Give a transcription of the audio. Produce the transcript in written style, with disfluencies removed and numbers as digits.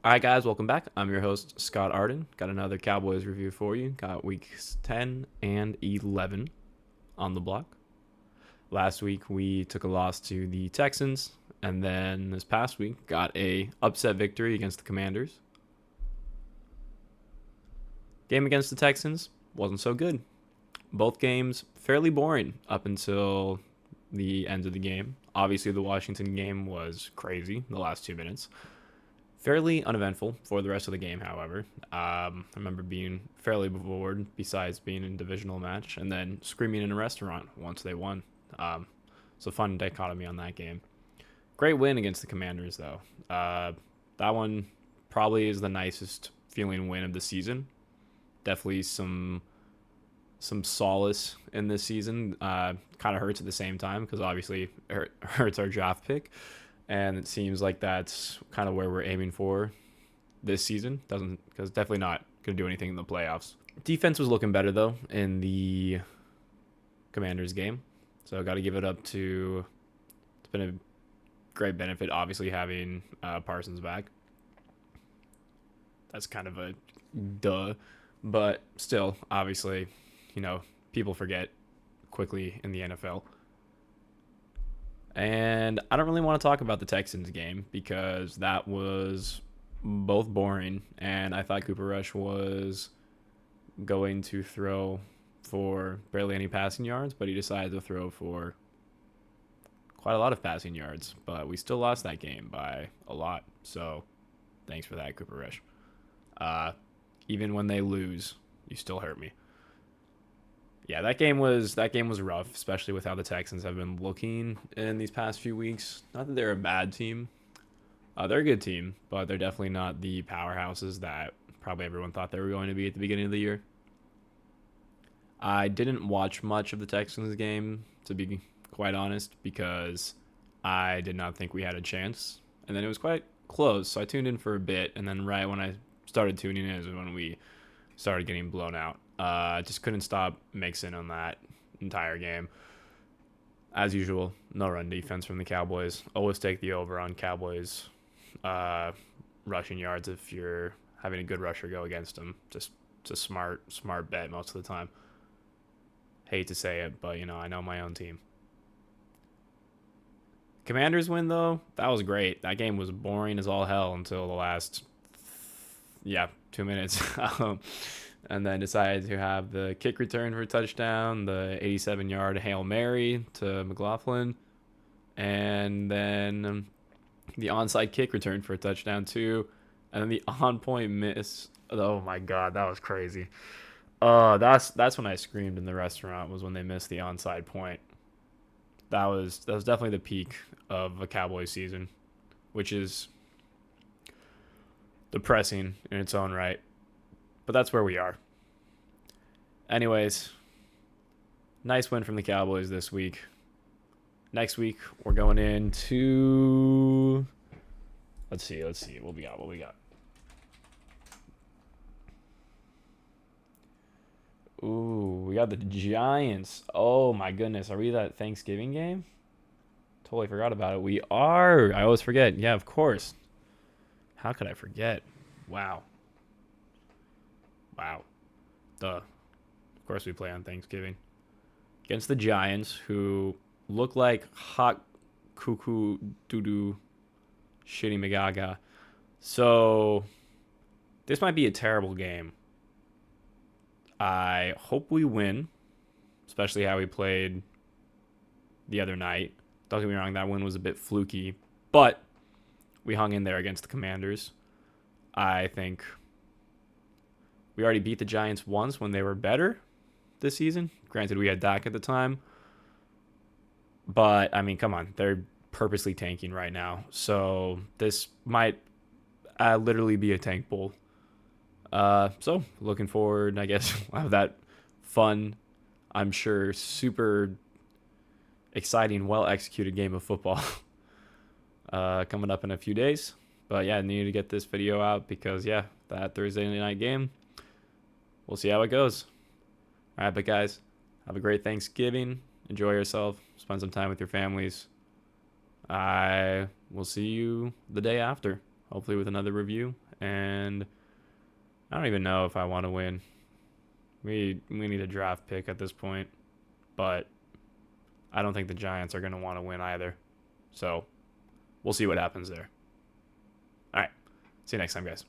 All right, guys, welcome back. I'm your host, Scott Arden. Got another Cowboys review for you. Got weeks 10 and 11 on the block. Last week, we took a loss to the Texans, and then this past week, got a upset victory against the Commanders. Game against the Texans wasn't so good. Both games fairly boring up until the end of the game. Obviously, the Washington game was crazy, the last 2 minutes. Fairly uneventful for the rest of the game, however. I remember being fairly bored, besides being in a divisional match, and then screaming in a restaurant once they won. It's a fun dichotomy on that game. Great win against the Commanders, though. That one probably is the nicest feeling win of the season. Definitely some solace in this season. Kind of hurts at the same time because obviously it hurts our draft pick. And it seems like that's kind of where we're aiming for this season. Doesn't because definitely not going to do anything in the playoffs. Defense was looking better though in the Commanders game, so got to give it up to. It's been a great benefit, obviously having Parsons back. That's kind of a duh, but still, obviously, people forget quickly in the NFL. And I don't really want to talk about the Texans game because that was both boring, and I thought Cooper Rush was going to throw for barely any passing yards, but he decided to throw for quite a lot of passing yards. But we still lost that game by a lot, so thanks for that, Cooper Rush. Even when they lose, you still hurt me. Yeah, that game was rough, especially with how the Texans have been looking in these past few weeks. Not that they're a bad team. They're a good team, but they're definitely not the powerhouses that probably everyone thought they were going to be at the beginning of the year. I didn't watch much of the Texans game, to be quite honest, because I did not think we had a chance. And then it was quite close, so I tuned in for a bit, and then right when I started tuning in is when we started getting blown out. Just couldn't stop Mixon on that entire game. As usual, no run defense from the Cowboys. Always take the over on Cowboys rushing yards if you're having a good rusher go against them. Just it's a smart bet most of the time. Hate to say it, but I know my own team. Commanders win though. That was great. That game was boring as all hell until the last 2 minutes. And then decided to have the kick return for a touchdown, the 87-yard Hail Mary to McLaughlin, and then the onside kick return for a touchdown too, and then the on-point miss. Oh my God, that was crazy. That's when I screamed in the restaurant, was when they missed the onside point. That was definitely the peak of a Cowboys season, which is depressing in its own right. But that's where we are. Anyways, nice win from the Cowboys this week. Next week, we're going into. Let's see. What we got? Ooh, we got the Giants. Oh my goodness. Are we that Thanksgiving game? Totally forgot about it. We are. I always forget. Yeah, of course. How could I forget? Wow. Wow. Duh. Of course we play on Thanksgiving. Against the Giants, who look like hot cuckoo doo-doo shitty magaga. So, this might be a terrible game. I hope we win, especially how we played the other night. Don't get me wrong, that win was a bit fluky, but we hung in there against the Commanders. I think we already beat the Giants once when they were better this season. Granted, we had Dak at the time. But, I mean, come on. They're purposely tanking right now. So, this might literally be a tank bowl. So, looking forward, I guess, we'll have that fun, I'm sure, super exciting, well-executed game of football coming up in a few days. But, yeah, I needed to get this video out because, that Thursday night game, we'll see how it goes. All right, but guys, have a great Thanksgiving. Enjoy yourself. Spend some time with your families. I will see you the day after. hopefully with another review. And I don't even know if I want to win. We need a draft pick at this point, but I don't think the Giants are going to want to win either. So we'll see what happens there. All right. See you next time, guys.